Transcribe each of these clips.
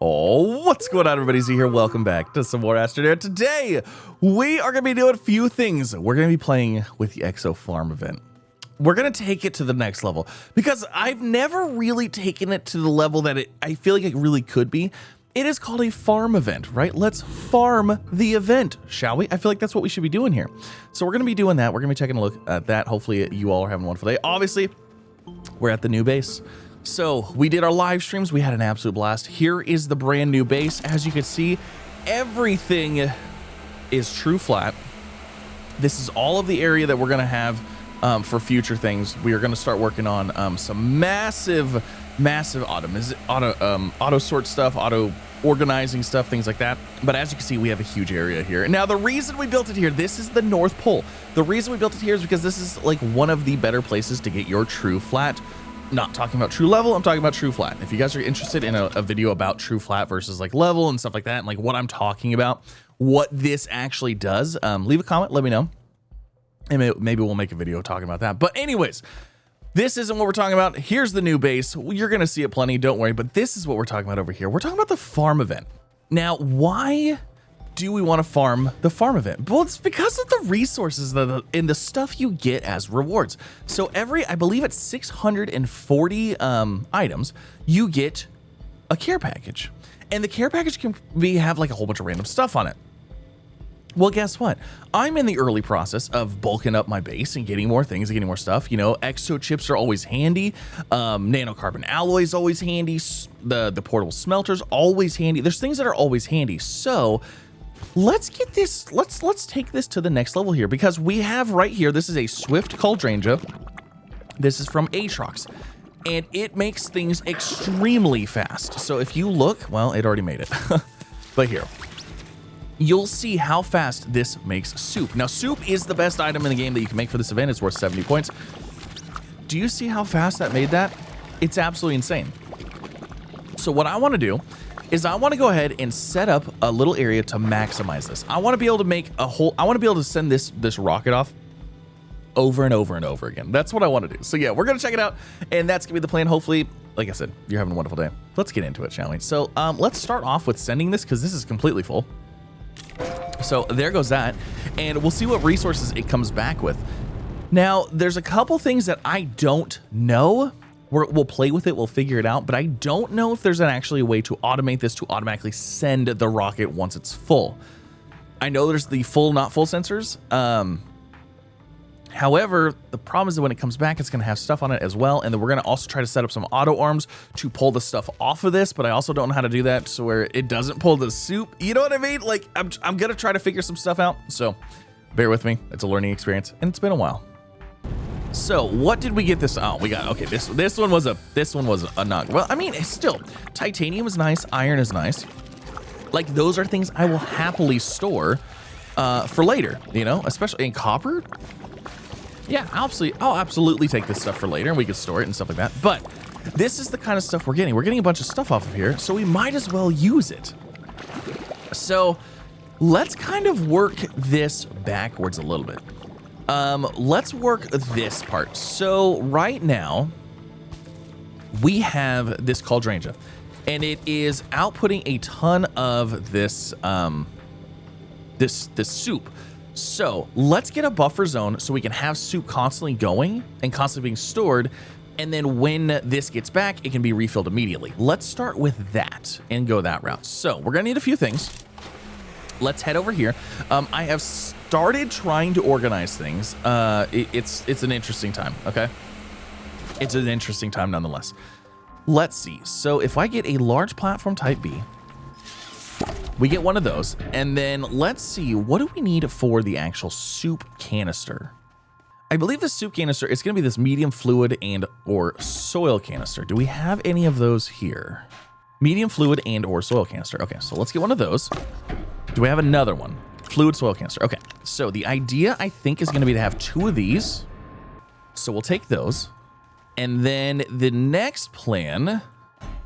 Oh, what's going on, everybody? Z here. Welcome back to some more Astroneer. Today, we are going to be doing a few things. We're going to be playing with the Exo Farm event. We're going to take it to the next level because I've never really taken it to the level that I feel like it really could be. It is called a farm event, right? Let's farm the event, shall we? I feel like that's what we should be doing here. So we're going to be doing that. We're going to be taking a look at that. Hopefully, you all are having a wonderful day. Obviously, we're at the new base. So we did our live streams. We had an absolute blast. Here is the brand new base. As you can see, everything is true flat. This is all of the area that we're going to have for future things. We are going to start working on some massive auto sort stuff, auto organizing stuff, things like that. But as you can see, we have a huge area here. Now, the reason we built it here, this is the North Pole. The reason we built it here is because this is like one of the better places to get your true flat. Not talking about true level, I'm talking about true flat. If you guys are interested in a video about true flat versus like level and stuff like that, and like what I'm talking about, what this actually does, leave a comment, let me know. And maybe we'll make a video talking about that. But anyways, this isn't what we're talking about. Here's the new base. You're going to see it plenty, don't worry. But this is what we're talking about over here. We're talking about the farm event. Now, why do we want to farm the farm event? Well, it's because of the resources and the stuff you get as rewards. So I believe it's 640 items, you get a care package. And the care package can have like a whole bunch of random stuff on it. Well, guess what? I'm in the early process of bulking up my base and getting more things and getting more stuff. You know, exo chips are always handy. Nanocarbon alloys always handy. The portable smelters always handy. There's things that are always handy. So let's get this. Let's take this to the next level here, because we have right here. This is a Swift Cauldranja. This is from Aatrox, and it makes things extremely fast. So if you look, well, it already made it, but here. You'll see how fast this makes soup. Now, soup is the best item in the game that you can make for this event. It's worth 70 points. Do you see how fast that made that? It's absolutely insane. So what I want to do is I want to go ahead and set up a little area to maximize this. I want to be able to make I want to be able to send this rocket off over and over and over again. That's what I want to do. So yeah, we're going to check it out, and that's going to be the plan. Hopefully, like I said, you're having a wonderful day. Let's get into it, shall we? So let's start off with sending this, because this is completely full. So there goes that, and we'll see what resources it comes back with. Now, there's a couple things that I don't know. We'll play with it, we'll figure it out, but I don't know if there's actually a way to automate this to automatically send the rocket once it's full. I know there's the full, not full sensors. However, the problem is that when it comes back, it's going to have stuff on it as well. And then we're going to also try to set up some auto arms to pull the stuff off of this. But I also don't know how to do that so where it doesn't pull the soup. You know what I mean? Like, I'm going to try to figure some stuff out. So bear with me. It's a learning experience, and it's been a while. So what did we get this? Oh, we got, okay, this one was a knock. Well, I mean, it's still, titanium is nice. Iron is nice. Like, those are things I will happily store for later, you know, especially in copper. Yeah, I'll absolutely take this stuff for later, and we can store it and stuff like that. But this is the kind of stuff we're getting. We're getting a bunch of stuff off of here, so we might as well use it. So let's kind of work this backwards a little bit. Let's work this part. So right now, we have this Cauldranja, and it is outputting a ton of this this soup. So let's get a buffer zone so we can have soup constantly going and constantly being stored. And then when this gets back, it can be refilled immediately. Let's start with that and go that route. So we're going to need a few things. Let's head over here. I have started trying to organize things. It's an interesting time. Okay. It's an interesting time nonetheless. Let's see. So if I get a large platform type B, we get one of those, and then let's see, what do we need for the actual soup canister? I believe the soup canister is going to be this medium fluid and or soil canister. Do we have any of those here? Medium fluid and or soil canister. Okay, so let's get one of those. Do we have another one? Fluid soil canister. Okay, so the idea I think is going to be to have two of these. So we'll take those. And then the next plan,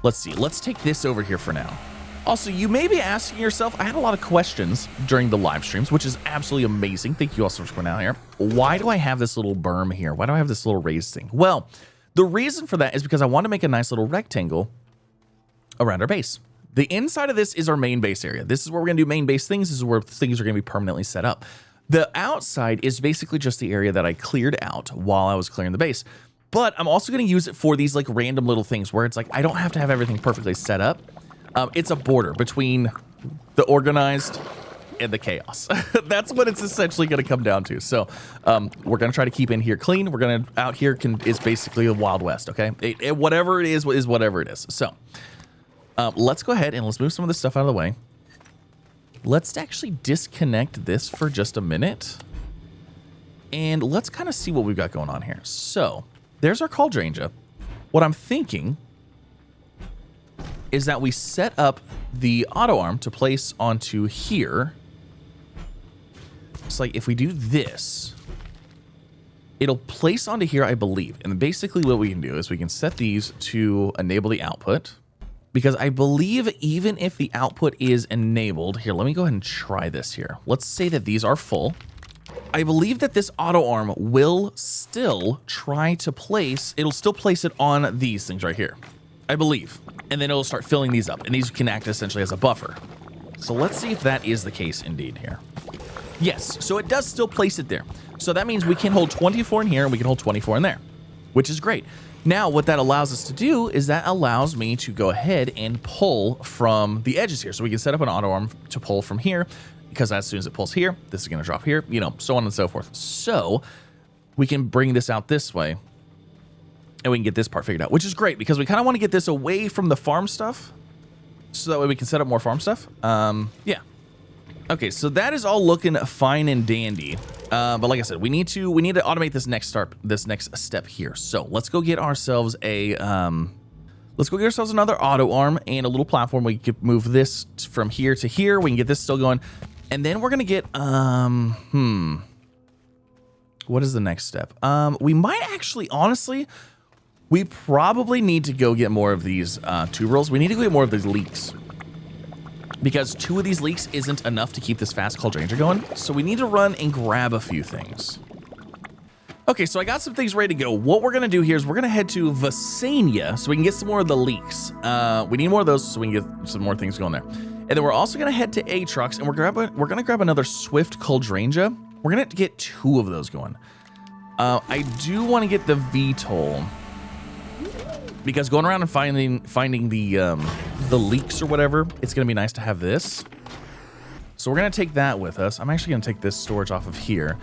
let's see, let's take this over here for now. Also, you may be asking yourself, I had a lot of questions during the live streams, which is absolutely amazing. Thank you all so much for coming out here. Why do I have this little berm here? Why do I have this little raised thing? Well, the reason for that is because I want to make a nice little rectangle around our base. The inside of this is our main base area. This is where we're going to do main base things. This is where things are going to be permanently set up. The outside is basically just the area that I cleared out while I was clearing the base. But I'm also going to use it for these like random little things where it's like I don't have to have everything perfectly set up. It's a border between the organized and the chaos. That's what it's essentially going to come down to. So we're going to try to keep in here clean. We're going to out here is basically a Wild West. Okay, whatever it is whatever it is. So let's go ahead and let's move some of this stuff out of the way. Let's actually disconnect this for just a minute. And let's kind of see what we've got going on here. So there's our cauldron. What I'm thinking is that we set up the auto arm to place onto here. It's like if we do this, it'll place onto here, I believe. And basically what we can do is we can set these to enable the output. Because I believe even if the output is enabled, here, let me go ahead and try this here. Let's say that these are full. I believe that this auto arm will still try to place, it'll still place it on these things right here. I believe. And then it'll start filling these up. And these can act essentially as a buffer. So let's see if that is the case indeed here. Yes, so it does still place it there. So that means we can hold 24 in here and we can hold 24 in there, which is great. Now, what that allows us to do is that allows me to go ahead and pull from the edges here. So we can set up an auto arm to pull from here, because as soon as it pulls here, this is going to drop here, you know, so on and so forth. So we can bring this out this way and we can get this part figured out, which is great because we kind of want to get this away from the farm stuff so that way we can set up more farm stuff. Yeah. Okay, so that is all looking fine and dandy. But like I said, we need to automate this next step here. So let's go get ourselves another auto arm and a little platform. We can move this from here to here. We can get this still going. And then we're gonna get what is the next step? We might actually, honestly, we probably need to go get more of these tuberals. We need to go get more of these leaks, because 2 of these leaks isn't enough to keep this fast cauldron going. So we need to run and grab a few things. Okay, so I got some things ready to go. What we're gonna do here is we're gonna head to Visania so we can get some more of the leaks. We need more of those so we can get some more things going there. And then we're also gonna head to Atrox and we're gonna grab another Swift Cauldranja. We're gonna get 2 of those going. I do want to get the VTOL, because going around and finding the leaks or whatever, it's gonna be nice to have this. So we're gonna take that with us. I'm actually gonna take this storage off of here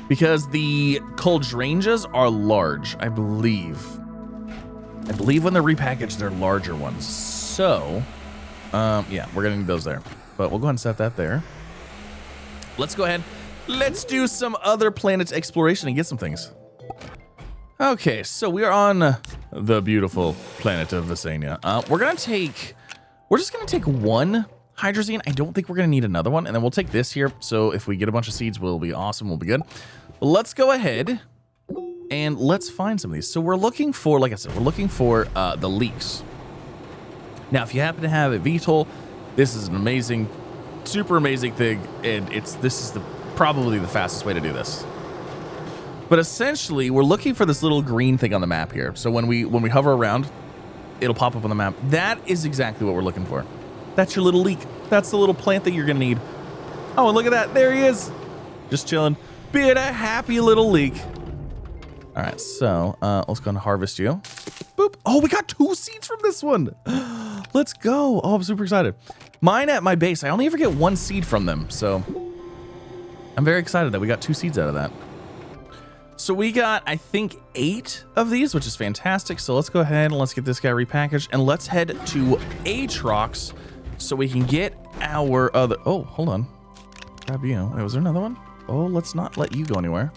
because the Cauldranjas are large, I believe. I believe when they're repackaged, they're larger ones. So, yeah, we're gonna need those there. But we'll go ahead and set that there. Let's go ahead. Let's do some other planet exploration and get some things. Okay, so we are on the beautiful planet of Visania. We're just gonna take 1 hydrazine. I don't think we're gonna need another one, and then we'll take this here. So if we get a bunch of seeds, we'll be awesome. We'll be good. But let's go ahead and let's find some of these. So we're looking for, like I said, we're looking for the leaks. Now, if you happen to have a VTOL, this is an amazing, super amazing thing, and this is probably the fastest way to do this. But essentially, we're looking for this little green thing on the map here. So when we hover around, it'll pop up on the map. That is exactly what we're looking for. That's your little leak. That's the little plant that you're gonna need. Oh, and look at that. There he is. Just chilling. Being a happy little leak. All right, so let's go and harvest you. Boop. Oh, we got 2 seeds from this one. Let's go. Oh, I'm super excited. Mine at my base, I only ever get 1 seed from them. So I'm very excited that we got 2 seeds out of that. So we got, I think, 8 of these, which is fantastic. So let's go ahead and let's get this guy repackaged and let's head to Atrox so we can get our other, oh, hold on. Grab you. Wait, was there another one? Oh, let's not let you go anywhere.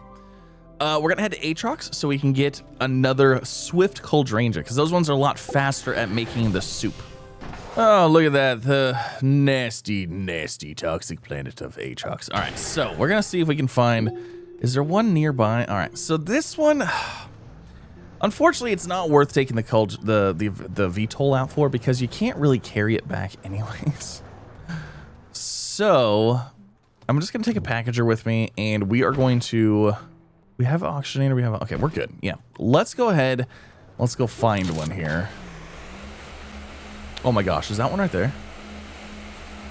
We're gonna head to Atrox so we can get another Swift Cauldranja, because those ones are a lot faster at making the soup. Oh, look at that. The nasty, nasty toxic planet of Atrox. All right, so we're gonna see if we can find, is there one nearby? All right, so this one, unfortunately, it's not worth taking the VTOL out for, because you can't really carry it back anyways. So I'm just gonna take a packager with me, and we are going to, we have an auctioneer, okay, we're good. Yeah, let's go ahead. Let's go find one here. Oh my gosh, is that one right there?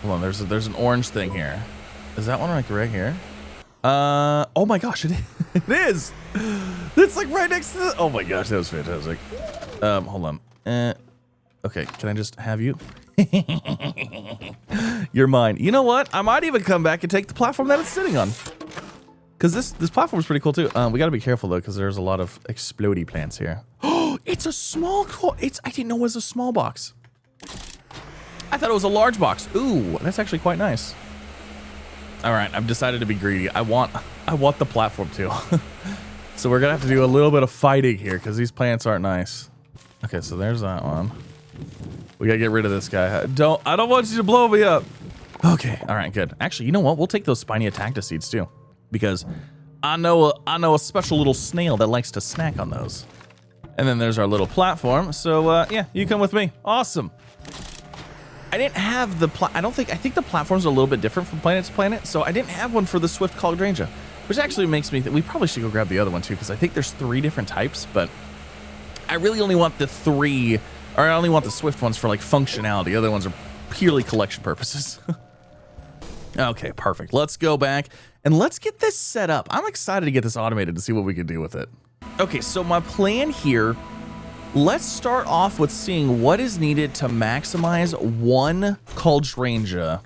Hold on, there's an orange thing here. Is that one like right here? Oh my gosh, it is. It's like right next to the, oh my gosh, that was fantastic. Hold on. Okay, can I just have you? You're mine. You know what? I might even come back and take the platform that it's sitting on. Because this platform is pretty cool too. We got to be careful though, because there's a lot of explodey plants here. Oh, it's a small, I didn't know it was a small box. I thought it was a large box. Ooh, that's actually quite nice. All right, I've decided to be greedy. I want the platform too. So we're gonna have to do a little bit of fighting here because these plants aren't nice. Okay, so there's that one. We gotta get rid of this guy. I don't want you to blow me up. Okay, all right, good. Actually, you know what? We'll take those spiny attactus seeds too, because I know a special little snail that likes to snack on those. And then there's our little platform. So yeah, you come with me. Awesome. I didn't have the I think the platforms are a little bit different from planet to planet, so I didn't have one for the Swift Cauldranja, which actually makes me think we probably should go grab the other one too, because I think there's 3 different types, but I really only want the 3, or I only want the Swift ones for like functionality. The other ones are purely collection purposes. Okay, perfect. Let's go back and let's get this set up. I'm excited to get this automated to see what we can do with it. Okay, so my plan here, let's start off with seeing what is needed to maximize one Cauldranja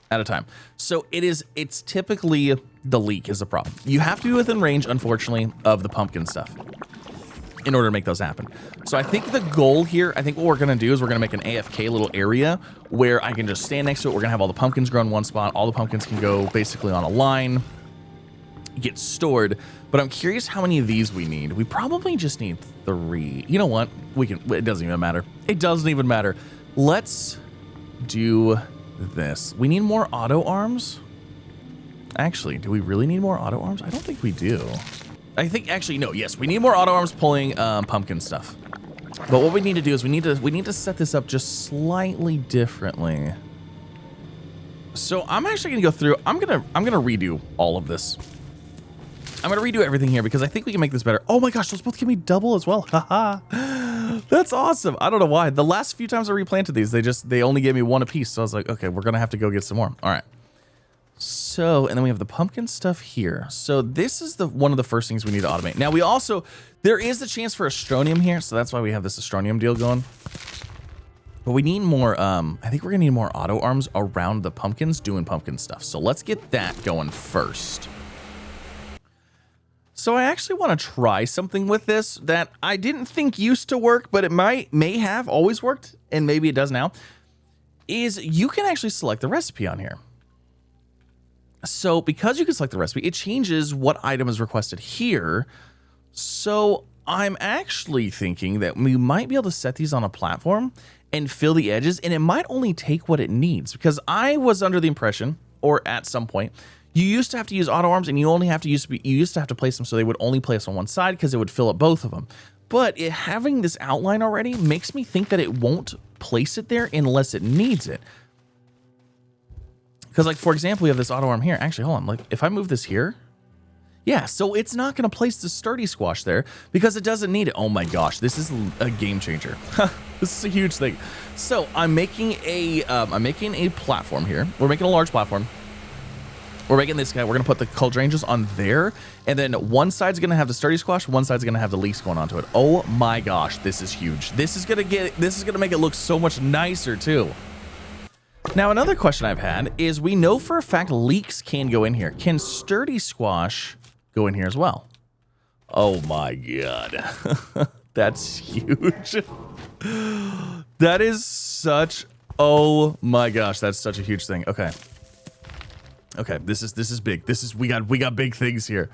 at a time. So it's typically the leak is a problem. You have to be within range, unfortunately, of the pumpkin stuff in order to make those happen. So I think the goal here, I think what we're gonna do is we're gonna make an AFK little area where I can just stand next to it. We're gonna have all the pumpkins grow in one spot. All the pumpkins can go basically on a line, get stored. But I'm curious how many of these we need. We probably just need 3. You know what? It doesn't even matter. It doesn't even matter. Let's do this. We need more auto arms. Actually, do we really need more auto arms? I don't think we do. I think actually, no, yes, we need more auto arms pulling pumpkin stuff. But what we need to do is we need to set this up just slightly differently. So I'm actually gonna go through, I'm gonna redo all of this. I'm gonna redo everything here because I think we can make this better. Oh my gosh, those both give me double as well. Haha. That's awesome. I don't know why. The last few times I replanted these, they only gave me 1 apiece. So I was like, okay, we're gonna have to go get some more. All right. So, and then we have the pumpkin stuff here. So this is one of the first things we need to automate. Now we also, there is the chance for Astronium here. So that's why we have this Astronium deal going. But we need more, I think we're gonna need more auto arms around the pumpkins doing pumpkin stuff. So let's get that going first. So I actually want to try something with this that I didn't think used to work, but it may have always worked, and maybe it does now, is you can actually select the recipe on here. So because you can select the recipe, it changes what item is requested here. So I'm actually thinking that we might be able to set these on a platform and fill the edges, and it might only take what it needs, because I was under the impression, or at some point, you used to have to use auto arms, and you used to have to place them so they would only place on one side because it would fill up both of them. But having this outline already makes me think that it won't place it there unless it needs it. Because, like, for example, we have this auto arm here. Actually, hold on. Like, if I move this here, yeah, so it's not going to place the sturdy squash there because it doesn't need it. Oh my gosh, this is a game changer. This is a huge thing. So I'm making a platform here. We're making a large platform. We're making this guy. We're gonna put the Cauldranjas on there, and then one side's gonna have the sturdy squash, one side's gonna have the leeks going onto it. Oh my gosh, this is huge. This is gonna make it look so much nicer too. Now another question I've had is, we know for a fact leeks can go in here. Can sturdy squash go in here as well? Oh my god, that's huge. That is such. Oh my gosh, that's such a huge thing. Okay. Okay, this is big. We got big things here.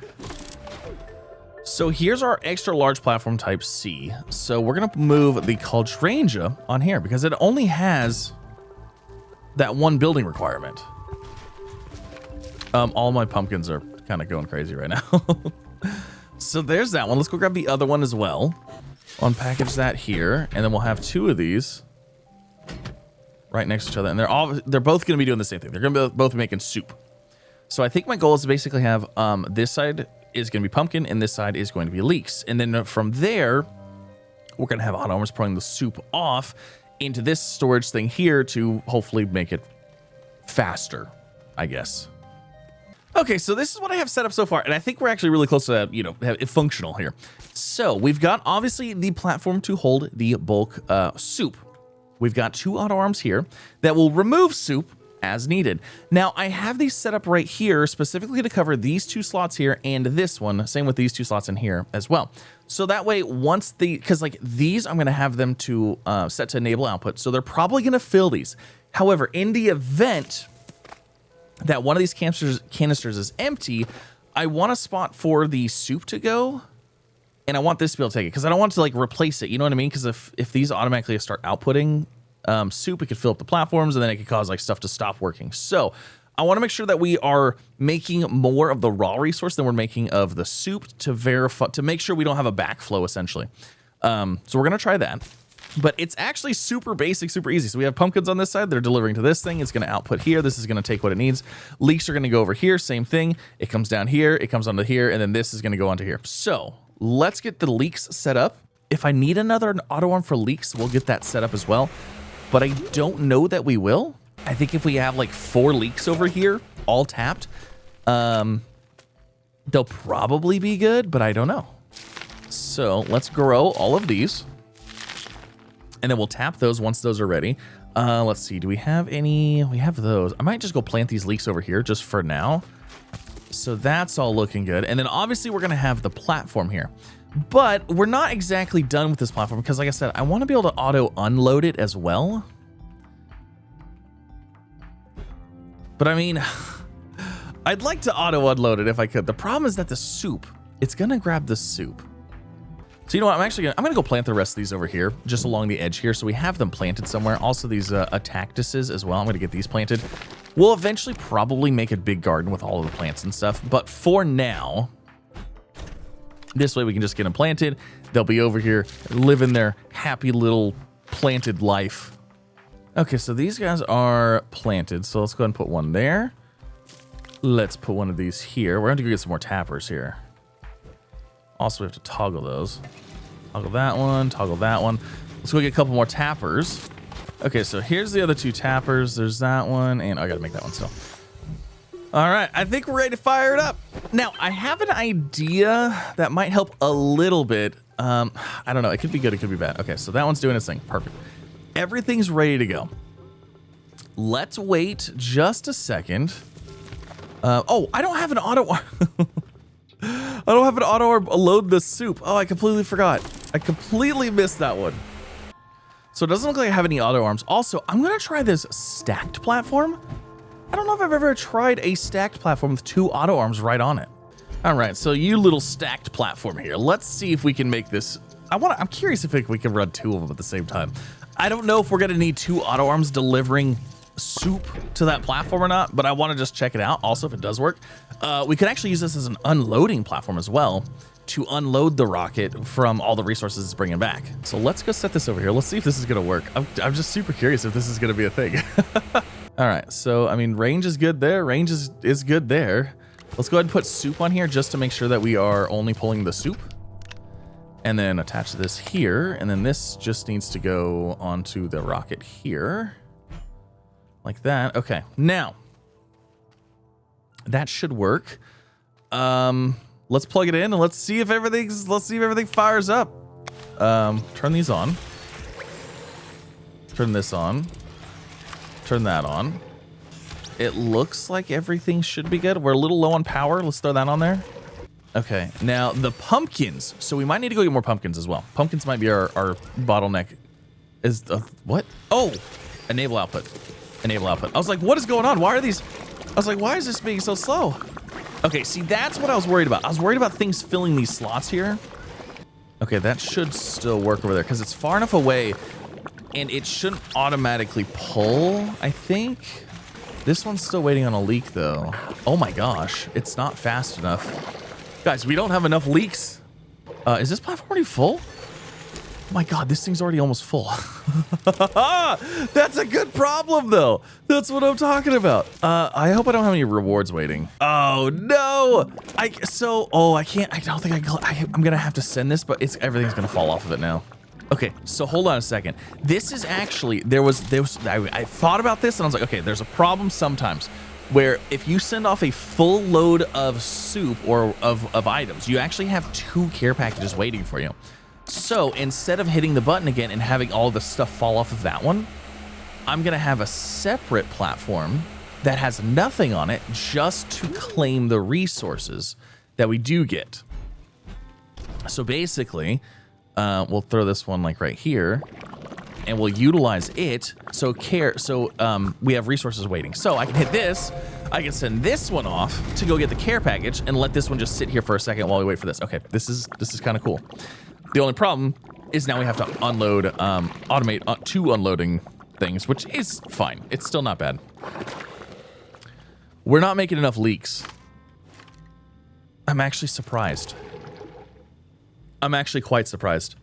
So here's our extra large platform type C. So we're gonna move the Cauldranja on here because it only has that one building requirement. All my pumpkins are kind of going crazy right now. So there's that one. Let's go grab the other one as well. Unpackage that here, and then we'll have 2 of these right next to each other, and they're both gonna be doing the same thing. They're gonna both be making soup. So I think my goal is to basically have this side is going to be pumpkin and this side is going to be leeks. And then from there, we're going to have auto arms pouring the soup off into this storage thing here to hopefully make it faster, I guess. Okay, so this is what I have set up so far, and I think we're actually really close to, you know, functional here. So we've got obviously the platform to hold the bulk soup. We've got 2 auto arms here that will remove soup as needed. Now I have these set up right here specifically to cover these 2 slots here and this one, same with these 2 slots in here as well. So that way, once because like these, I'm going to have them to set to enable output. So they're probably going to fill these. However, in the event that one of these canisters is empty, I want a spot for the soup to go, and I want this to be able to take it because I don't want to like replace it. You know what I mean? Because if these automatically start outputting soup, it could fill up the platforms, and then it could cause like stuff to stop working. So I want to make sure that we are making more of the raw resource than we're making of the soup to verify, to make sure we don't have a backflow essentially. So we're gonna try that. But it's actually super basic, super easy. So we have pumpkins on this side. They're delivering to this thing. It's going to output here. This is going to take what it needs. Leaks are going to go over here. Same thing. It comes down here. It comes onto here. And then this is going to go onto here. So let's get the leaks set up. If I need another auto arm for leaks, we'll get that set up as well. But I don't know that we will. I think if we have like 4 leaks over here, all tapped, they'll probably be good, but I don't know. So let's grow all of these. And then we'll tap those once those are ready. Let's see. Do we have any? We have those. I might just go plant these leeks over here just for now. So that's all looking good. And then obviously we're going to have the platform here. But we're not exactly done with this platform because, like I said, I want to be able to auto unload it as well. But I mean, I'd like to auto unload it if I could. The problem is that the soup, it's going to grab the soup. So you know what, I'm gonna go plant the rest of these over here, just along the edge here, so we have them planted somewhere. Also these cactuses as well, I'm gonna get these planted. We'll eventually probably make a big garden with all of the plants and stuff, but for now, this way we can just get them planted. They'll be over here living their happy little planted life. Okay, so these guys are planted, so let's go ahead and put one there. Let's put one of these here. We're going to go get some more tappers here. Also, we have to toggle those. Toggle that one, toggle that one. Let's go get a couple more tappers. Okay, so here's the other 2 tappers. There's that one, and I gotta make that one still. All right, I think we're ready to fire it up. Now, I have an idea that might help a little bit. I don't know, it could be good, it could be bad. Okay, so that one's doing its thing, perfect. Everything's ready to go. Let's wait just a second. Oh, I don't have an auto... I don't have an auto load the soup. Oh, I completely forgot. I completely missed that one. So it doesn't look like I have any auto arms. Also, I'm going to try this stacked platform. I don't know if I've ever tried a stacked platform with 2 auto arms right on it. All right, so you little stacked platform here. Let's see if we can make this. I'm curious if we can run 2 of them at the same time. I don't know if we're going to need 2 auto arms delivering soup to that platform or not, but I want to just check it out. Also, if it does work, we could actually use this as an unloading platform as well to unload the rocket from all the resources it's bringing back. So let's go set this over here. Let's see if this is going to work. I'm just super curious if this is going to be a thing. All right, so I mean, range is good there. Range is good there. Let's go ahead and put soup on here just to make sure that we are only pulling the soup. And then attach this here, and then this just needs to go onto the rocket here. Like that. Okay, now that should work. Let's plug it in and let's see if everything fires up. Turn these on. Turn this on. Turn that on. It looks like everything should be good. We're a little low on power. Let's throw that on there. Okay, now the pumpkins. So we might need to go get more pumpkins as well. Pumpkins might be our bottleneck. Is what? Oh, enable output. Enable output. I was like, what is going on? Why are these? I was like, why is this being so slow? Okay, see, that's what I was worried about. I was worried about things filling these slots here. Okay, that should still work over there because it's far enough away and it shouldn't automatically pull, I think. This one's still waiting on a leak though. Oh my gosh, it's not fast enough. Guys, we don't have enough leaks. Is this platform already full? Oh my god, this thing's already almost full. That's a good problem though. That's what I'm talking about. I hope I don't have any rewards waiting. Oh no. I don't think I'm gonna have to send this, but everything's gonna fall off of it now. Okay, so hold on a second. This is actually, I thought about this and I was like, okay, there's a problem sometimes where if you send off a full load of soup or of items, you actually have 2 care packages waiting for you. So instead of hitting the button again and having all the stuff fall off of that one, I'm gonna have a separate platform that has nothing on it just to claim the resources that we do get. So basically, we'll throw this one like right here, and we'll utilize it. So we have resources waiting. So I can hit this. I can send this one off to go get the care package and let this one just sit here for a second while we wait for this. Okay, this is kind of cool. The only problem is now we have to unload, automate 2 unloading things, which is fine. It's still not bad. We're not making enough leaks. I'm actually surprised. I'm actually quite surprised.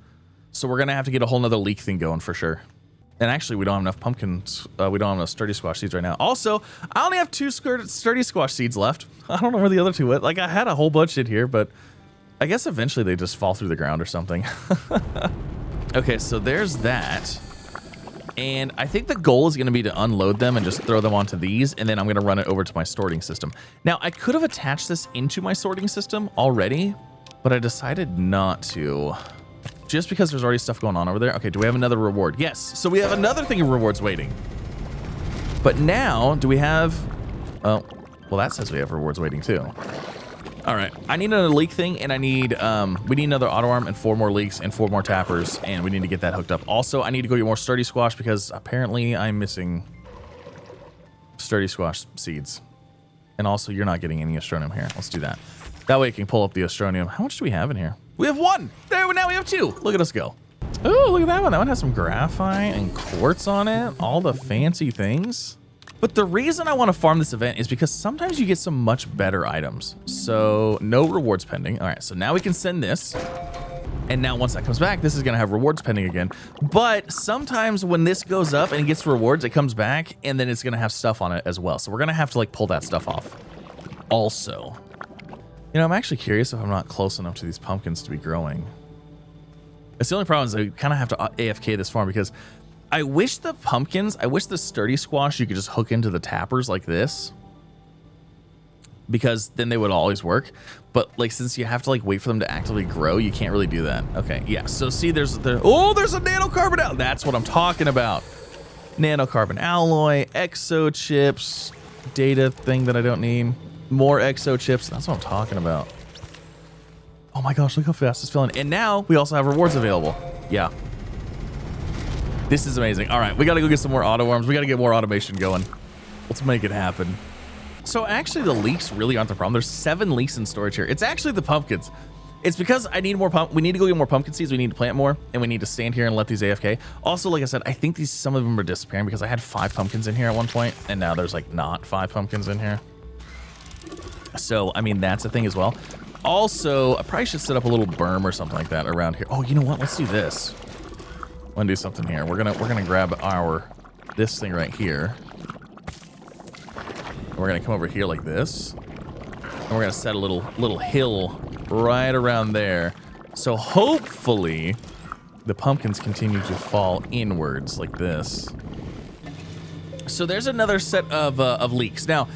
So we're gonna have to get a whole nother leak thing going for sure. And actually, we don't have enough pumpkins. We don't have enough sturdy squash seeds right now. Also, I only have 2 sturdy squash seeds left. I don't know where the other 2 went. Like, I had a whole bunch in here, but I guess eventually they just fall through the ground or something. Okay, so there's that. And I think the goal is going to be to unload them and just throw them onto these, and then I'm going to run it over to my sorting system. Now, I could have attached this into my sorting system already, but I decided not to. Just because there's already stuff going on over there. Okay, do we have another reward? Yes, so we have another thing of rewards waiting. But now, do we have... Oh, well, that says we have rewards waiting too. All right, I need another leak thing, and I need, we need another auto arm and 4 more leaks and 4 more tappers, and we need to get that hooked up. Also, I need to go get more sturdy squash because apparently I'm missing sturdy squash seeds. And also, you're not getting any astronium here. Let's do that. That way I can pull up the astronium. How much do we have in here? We have 1. There, now we have 2. Look at us go. Oh, look at that one. That one has some graphite and quartz on it. All the fancy things. But the reason I want to farm this event is because sometimes you get some much better items. So no rewards pending. All right, so now we can send this. And now once that comes back, this is going to have rewards pending again. But sometimes when this goes up and it gets rewards, it comes back and then it's going to have stuff on it as well. So we're going to have to like pull that stuff off. Also, you know, I'm actually curious if I'm not close enough to these pumpkins to be growing. It's the only problem is I kind of have to AFK this farm because I wish the pumpkins, I wish the sturdy squash you could just hook into the tappers like this, because then they would always work. But like, since you have to like wait for them to actively grow, you can't really do that. Okay, yeah. So see, there's a nanocarbon out. That's what I'm talking about. Nanocarbon alloy, exo chips, data thing that I don't need. More exo chips. That's what I'm talking about. Oh my gosh, look how fast it's filling. And now we also have rewards available. Yeah. This is amazing. All right, we got to go get some more auto worms. We got to get more automation going. Let's make it happen. So actually the leaks really aren't the problem. There's 7 leaks in storage here. It's actually the pumpkins. It's because I need more we need to go get more pumpkin seeds. We need to plant more, and we need to stand here and let these AFK. Also, like I said, I think some of them are disappearing because I had 5 pumpkins in here at one point, and now there's like not 5 pumpkins in here. So, I mean, that's a thing as well. Also, I probably should set up a little berm or something like that around here. Oh, you know what? Let's do this. I'm gonna do something here. We're gonna grab this thing right here. And we're gonna come over here like this. And we're gonna set a little hill right around there. So hopefully the pumpkins continue to fall inwards like this. So there's another set of leaks. Now,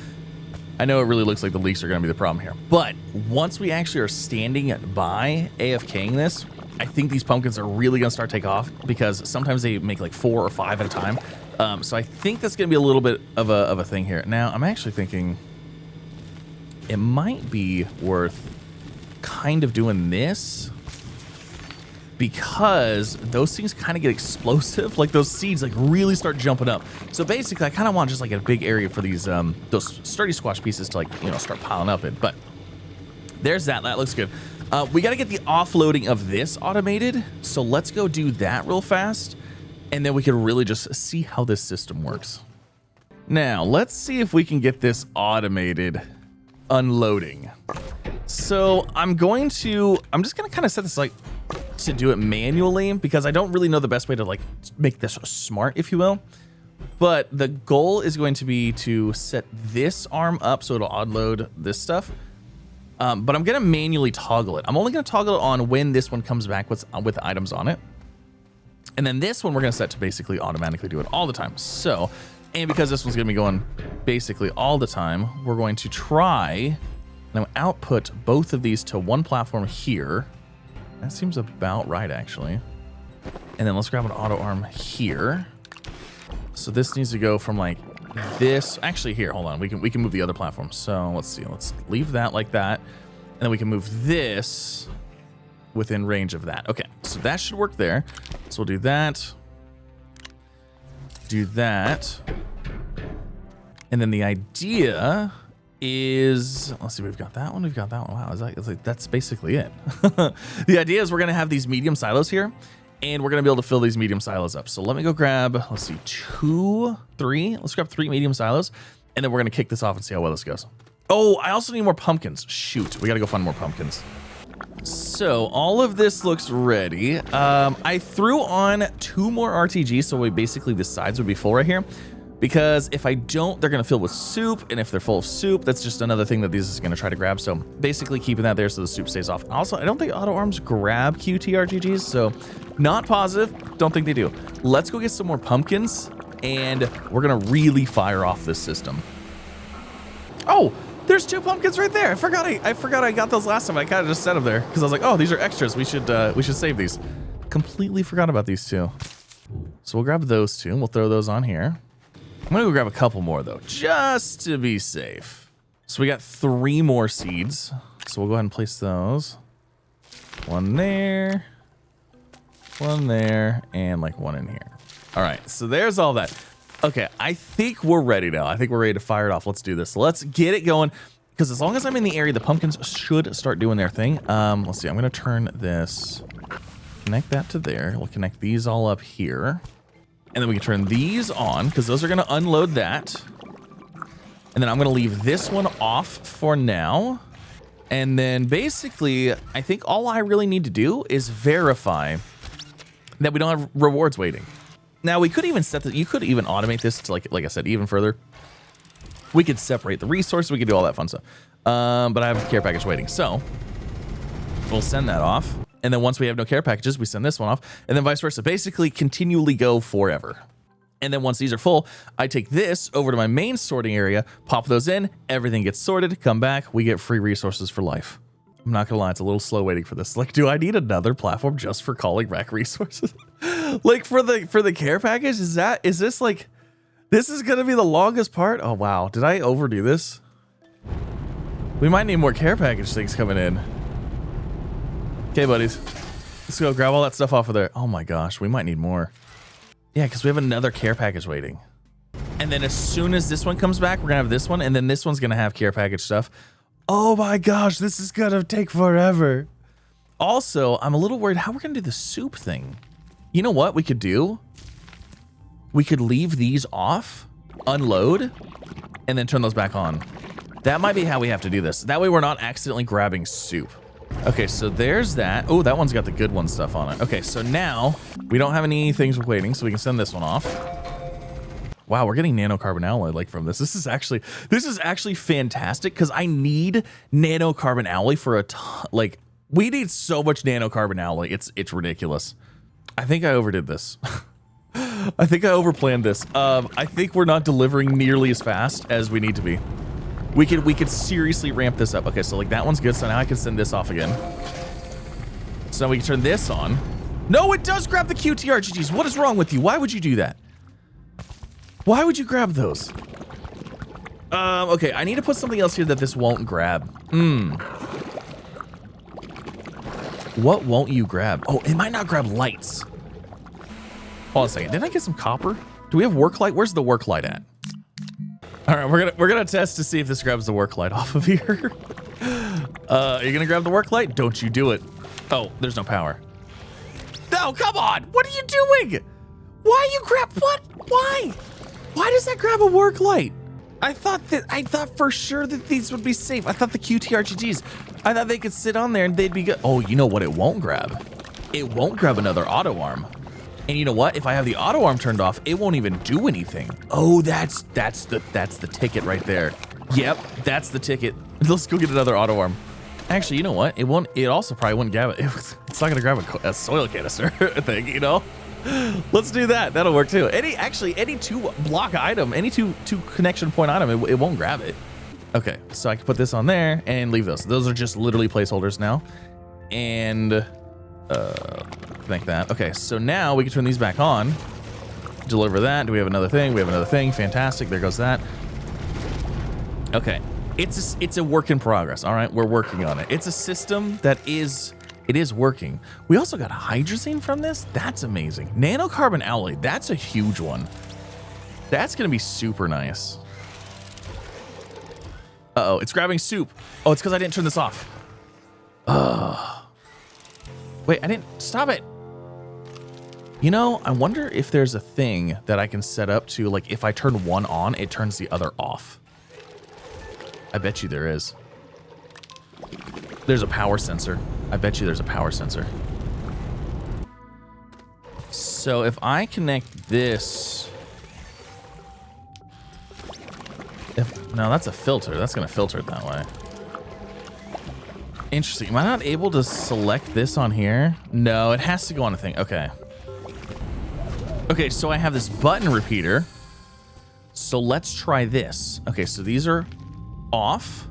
I know it really looks like the leaks are gonna be the problem here, but once we actually are standing by AFKing this, I think these pumpkins are really gonna start to take off because sometimes they make like 4 or 5 at a time. So I think that's gonna be a little bit of a thing here. Now, I'm actually thinking it might be worth kind of doing this because those things kind of get explosive. Like those seeds like really start jumping up. So basically I kind of want just like a big area for these those sturdy squash pieces to like, you know, start piling up in. But there's that looks good. We got to get the offloading of this automated. So let's go do that real fast. And then we can really just see how this system works. Now let's see if we can get this automated unloading. So I'm just gonna kind of set this like to do it manually because I don't really know the best way to like make this smart, if you will. But the goal is going to be to set this arm up so it'll unload this stuff. But I'm gonna manually toggle it. I'm only gonna toggle it on when this one comes back with items on it. And then this one we're gonna set to basically automatically do it all the time. So, and because this one's gonna be going basically all the time, we're going to try and output both of these to one platform here. That seems about right, actually. And then let's grab an auto arm here. So this needs to go from like this. Actually, here, hold on. We can move the other platform. So let's see. Let's leave that like that, and then we can move this within range of that. Okay, so that should work there. So we'll do that. Do that. And then the idea is, let's see, we've got that one, we've got that one. Wow, that's basically it. The idea is we're gonna have these medium silos here, and we're gonna be able to fill these medium silos up. So let me go grab, let's see, 2, 3. Let's grab 3 medium silos, and then we're gonna kick this off and see how well this goes. Oh, I also need more pumpkins. Shoot, we gotta go find more pumpkins. So all of this looks ready. I threw on 2 more RTGs, so basically the sides would be full right here. Because if I don't, they're gonna fill with soup, and if they're full of soup, that's just another thing that these is gonna try to grab. So basically keeping that there so the soup stays off. Also, I don't think auto arms grab QT RTGs, so not positive, don't think they do. Let's go get some more pumpkins, and we're gonna really fire off this system. Oh, there's 2 pumpkins right there. I forgot I got those last time. I kind of just set them there because I was like, oh, these are extras. We should save these. Completely forgot about these 2. So we'll grab those 2 and we'll throw those on here. I'm gonna go grab a couple more though, just to be safe. So we got 3 more seeds. So we'll go ahead and place those. 1 there, 1 there, and like 1 in here. All right, so there's all that. Okay, I think we're ready now. I think we're ready to fire it off. Let's do this. Let's get it going. Because as long as I'm in the area, the pumpkins should start doing their thing. Let's see, I'm gonna turn this, connect that to there. We'll connect these all up here. And then we can turn these on because those are going to unload that. And then I'm going to leave this one off for now. And then basically, I think all I really need to do is verify that we don't have rewards waiting. Now we could even set that. You could even automate this to like I said, even further. We could separate the resources. We could do all that fun stuff. But I have a care package waiting. So we'll send that off. And then once we have no care packages, we send this one off, and then vice versa. Basically, continually go forever. And then once these are full, I take this over to my main sorting area, pop those in, everything gets sorted, come back, we get free resources for life. I'm not gonna lie, it's a little slow waiting for this. Like, do I need another platform just for calling back resources? Like for the care package, is this like, this is gonna be the longest part? Oh wow, did I overdo this? We might need more care package things coming in. Okay, buddies, let's go grab all that stuff off of there. Oh my gosh, we might need more. Yeah, because we have another care package waiting. And then as soon as this one comes back, we're gonna have this one, and then this one's gonna have care package stuff. Oh my gosh, this is gonna take forever. Also, I'm a little worried how we're gonna do the soup thing. You know what we could do? We could leave these off, unload, and then turn those back on. That might be how we have to do this. That way we're not accidentally grabbing soup. Okay, so there's that. Oh, that one's got the good one stuff on it. Okay, so now we don't have any things waiting, so we can send this one off. Wow, we're getting nanocarbon alloy like from this. This is actually fantastic because I need nanocarbon alloy for a ton. Like, we need so much nanocarbon alloy. It's ridiculous. I think I overdid this. I think I overplanned this. I think we're not delivering nearly as fast as we need to be. We could seriously ramp this up. Okay, so like that one's good. So now I can send this off again. So now we can turn this on. No, it does grab the QTRGGs. What is wrong with you? Why would you do that? Why would you grab those? Okay, I need to put something else here that this won't grab. What won't you grab? Oh, it might not grab lights. Hold on a second. Didn't I get some copper? Do we have work light? Where's the work light at? All right, we're gonna test to see if this grabs the work light off of here. Are you gonna grab the work light? Don't you do it. Oh, there's no power. No, come on. What are you doing? Why you grab what? Why? Why does that grab a work light? I thought for sure that these would be safe. I thought the QTRGGs, I thought they could sit on there and they'd be good. Oh, you know what it won't grab? It won't grab another auto arm. And you know what? If I have the auto arm turned off, it won't even do anything. Oh, that's the ticket right there. Yep, that's the ticket. Let's go get another auto arm. Actually, you know what? It also probably wouldn't grab it. It's not gonna grab a soil canister thing, you know? Let's do that. That'll work too. Any two block item, any two connection point item, it won't grab it. Okay, so I can put this on there and leave those. Those are just literally placeholders now. And connect that. Okay, so now we can turn these back on. Deliver that. Do we have another thing? We have another thing. Fantastic. There goes that. Okay, it's a work in progress. All right, we're working on it. It's a system that is working. We also got hydrazine from this. That's amazing. Nanocarbon alloy. That's a huge one. That's gonna be super nice. Uh-oh, it's grabbing soup. Oh, it's because I didn't turn this off. Wait, I didn't stop it. You know, I wonder if there's a thing that I can set up to, like, if I turn one on, it turns the other off. I bet you there is. There's a power sensor. I bet you there's a power sensor. So if I connect this... No, that's a filter. That's going to filter it that way. Interesting. Am I not able to select this on here? No, it has to go on a thing. Okay. Okay, so I have this button repeater. So let's try this. Okay, so these are off.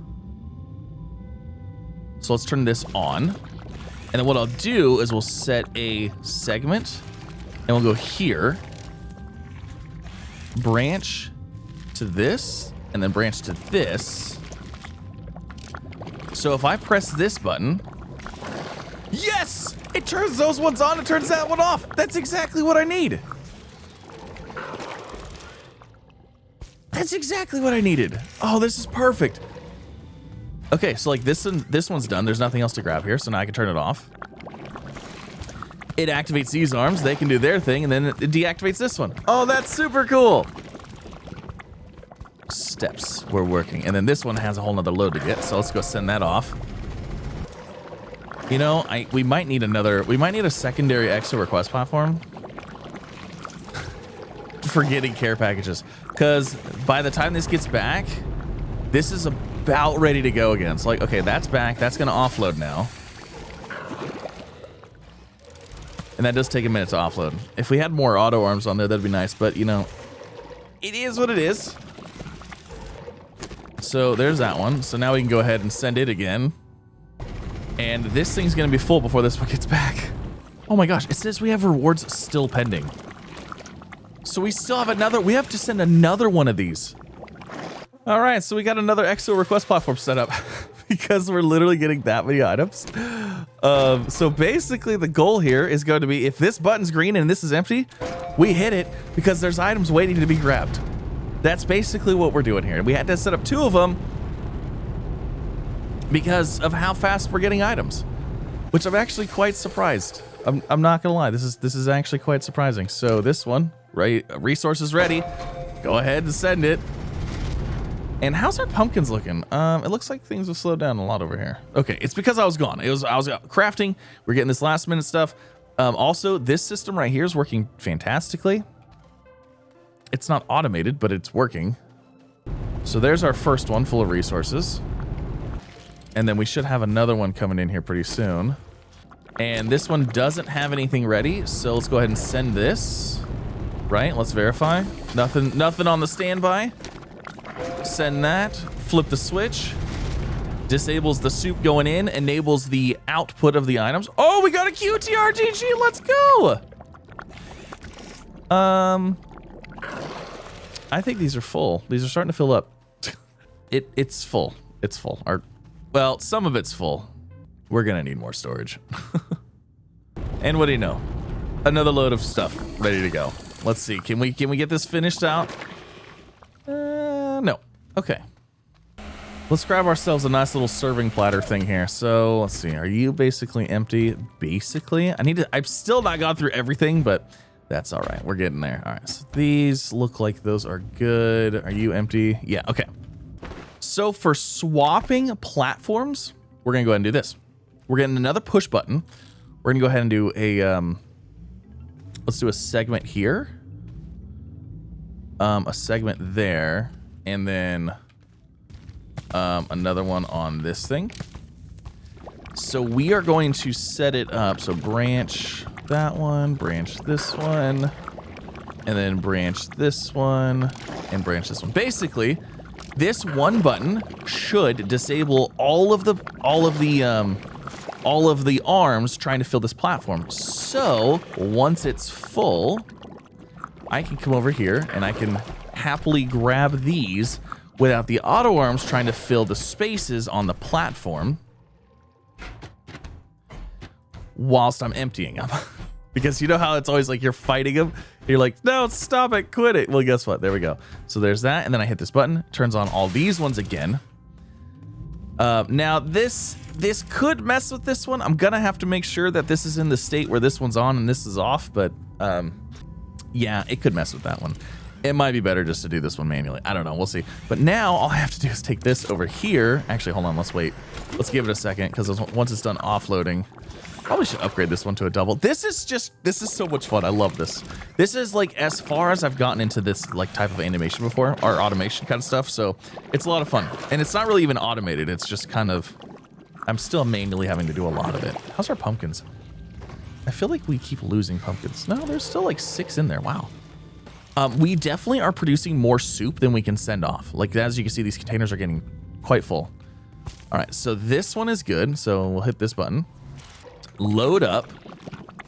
So let's turn this on. And then what I'll do is we'll set a segment and we'll go here, branch to this, and then branch to this. So if I press this button, yes, it turns those ones on, it turns that one off. That's exactly what I need. That's exactly what I needed. Oh, this is perfect. Okay, so like this one's done. There's nothing else to grab here, so now I can turn it off. It activates these arms. They can do their thing, and then it deactivates this one. Oh, that's super cool. Steps, we're working. And then this one has a whole nother load to get, so let's go send that off. You know, we might need a secondary exo request platform for getting care packages. Because by the time this gets back, this is about ready to go again. So like, okay, that's back. That's going to offload now. And that does take a minute to offload. If we had more auto arms on there, that'd be nice. But, you know, it is what it is. So there's that one. So now we can go ahead and send it again. And this thing's going to be full before this one gets back. Oh my gosh, it says we have rewards still pending. So we still have another, we have to send another one of these. All right, so we got another exo request platform set up because we're literally getting that many items. So basically the goal here is going to be if this button's green and this is empty, we hit it because there's items waiting to be grabbed. That's basically what we're doing here. We had to set up 2 of them because of how fast we're getting items, which I'm actually quite surprised. I'm not gonna lie, this is actually quite surprising. So this one, right, resources ready. Go ahead and send it. And how's our pumpkins looking? It looks like things have slowed down a lot over here. Okay, it's because I was gone. I was crafting. We're getting this last minute stuff. Also, this system right here is working fantastically. It's not automated, but it's working. So there's our first one full of resources. And then we should have another one coming in here pretty soon. And this one doesn't have anything ready, so let's go ahead and send this. Right, let's verify. Nothing on the standby. Send that, flip the switch. Disables the soup going in, enables the output of the items. Oh, we got a QTRGG, let's go! I think these are full. These are starting to fill up. It's full. It's full. Well, some of it's full. We're gonna need more storage. And what do you know? Another load of stuff ready to go. Let's see. Can we get this finished out? No. Okay. Let's grab ourselves a nice little serving platter thing here. So let's see. Are you basically empty? Basically, I've still not gone through everything, but that's all right. We're getting there. All right. So these look like those are good. Are you empty? Yeah. Okay. So for swapping platforms, we're gonna go ahead and do this. We're getting another push button. We're gonna go ahead and do a let's do a segment here, a segment there, and then another one on this thing. So we are going to set it up. So branch that one, branch this one, and then branch this one, and branch this one. Basically, this one button should disable all of the arms trying to fill this platform. So once it's full, I can come over here and I can happily grab these without the auto arms trying to fill the spaces on the platform whilst I'm emptying them. Because you know how it's always like you're fighting them? You're like, no, stop it, quit it. Well, guess what? There we go. So there's that, and then I hit this button, turns on all these ones again. Now this could mess with this one. I'm gonna have to make sure that this is in the state where this one's on and this is off, but yeah, it could mess with that one. It might be better just to do this one manually. I don't know, we'll see. But now all I have to do is take this over here. Actually, hold on, let's wait. Let's give it a second, because once it's done offloading, probably should upgrade this one to a double. This is so much fun. I love this. This is like as far as I've gotten into this like type of animation before, or automation kind of stuff. So it's a lot of fun. And it's not really even automated. It's just kind of, I'm still manually having to do a lot of it. How's our pumpkins? I feel like we keep losing pumpkins. No, there's still like 6 in there. Wow. We definitely are producing more soup than we can send off. Like, as you can see, these containers are getting quite full. All right, so this one is good. So we'll hit this button. Load up.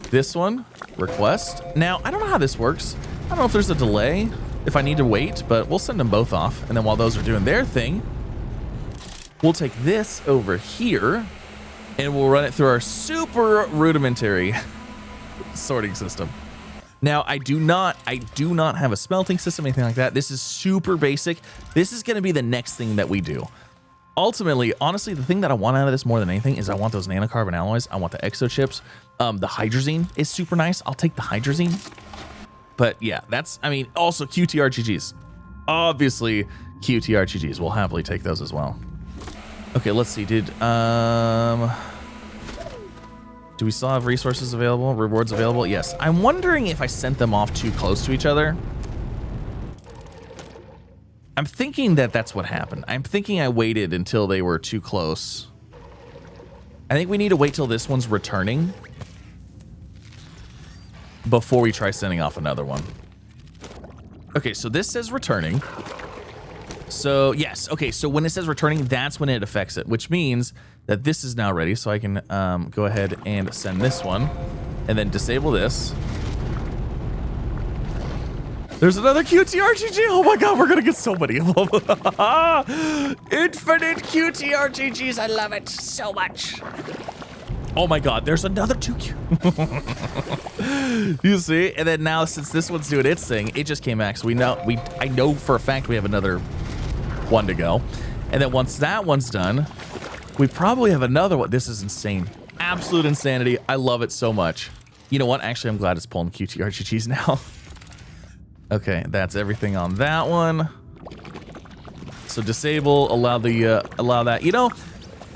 This one, request. Now, I don't know how this works. I don't know if there's a delay, if I need to wait, but we'll send them both off. And then while those are doing their thing, we'll take this over here and we'll run it through our super rudimentary sorting system. Now, I do not have a smelting system, anything like that. This is super basic. This is going to be the next thing that we do. Ultimately, honestly, the thing that I want out of this more than anything is I want those nanocarbon alloys. I want the exochips. The hydrazine is super nice. I'll take the hydrazine. But yeah, that's, I mean, also QTRGGs. Obviously, QTRGGs. We'll happily take those as well. Okay, let's see. Do we still have resources available? Rewards available? Yes. I'm wondering if I sent them off too close to each other. I'm thinking that that's what happened. I'm thinking I waited until they were too close. I think we need to wait till this one's returning before we try sending off another one. Okay, so this says returning. So yes, okay, so when it says returning, that's when it affects it, which means that this is now ready. So I can go ahead and send this one and then disable this. There's another QTRGG. Oh my God, we're gonna get so many of them. Infinite QTRGGs. I love it so much. Oh my God, there's another 2Q. You see? And then now, since this one's doing its thing, it just came back. So I know for a fact we have another one to go. And then once that one's done, we probably have another one. This is insane. Absolute insanity. I love it so much. You know what? Actually, I'm glad it's pulling QTRGGs now. Okay, that's everything on that one. So disable, allow that. You know,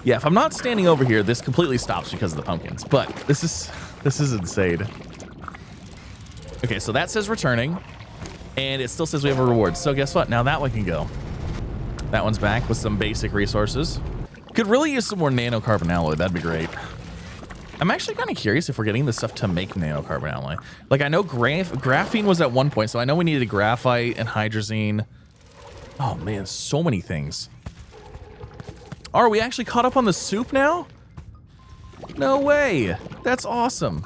yeah, if I'm not standing over here, this completely stops because of the pumpkins. But this is insane. Okay, so that says returning, and it still says we have a reward. So guess what? Now that one can go. That one's back with some basic resources. Could really use some more nanocarbon alloy. That'd be great. I'm actually kind of curious if we're getting this stuff to make nanocarbon alloy. Like, I know graphene was at one point, so I know we needed graphite and hydrazine. Oh man, so many things. Are we actually caught up on the soup now? No way. That's awesome.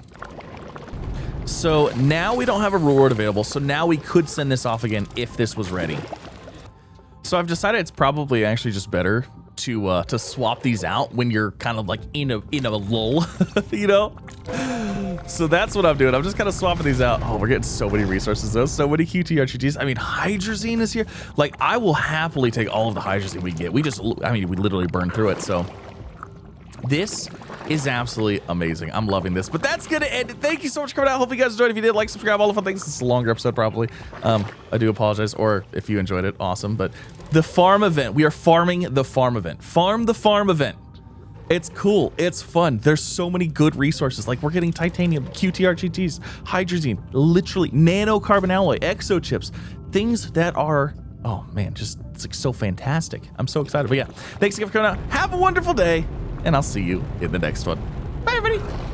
So now we don't have a reward available, so now we could send this off again if this was ready. So I've decided it's probably actually just better to swap these out when you're kind of like in a lull, you know? So that's what I'm doing. I'm just kind of swapping these out. Oh, we're getting so many resources though. So many QTRGGs. I mean, hydrazine is here. Like, I will happily take all of the hydrazine we get. We literally burn through it. So this is absolutely amazing. I'm loving this, but that's gonna end it. Thank you so much for coming out. Hope you guys enjoyed. If you did, like, subscribe, all the fun things. This is a longer episode probably. I do apologize, or if you enjoyed it, awesome. But the farm event, we are farming the farm event. Farm the farm event. It's cool. It's fun. There's so many good resources. Like, we're getting titanium, QTRGTs, hydrazine, literally nanocarbon alloy, exochips, things that are, oh man, just, it's like so fantastic. I'm so excited. But yeah, thanks again for coming out. Have a wonderful day, and I'll see you in the next one. Bye, everybody.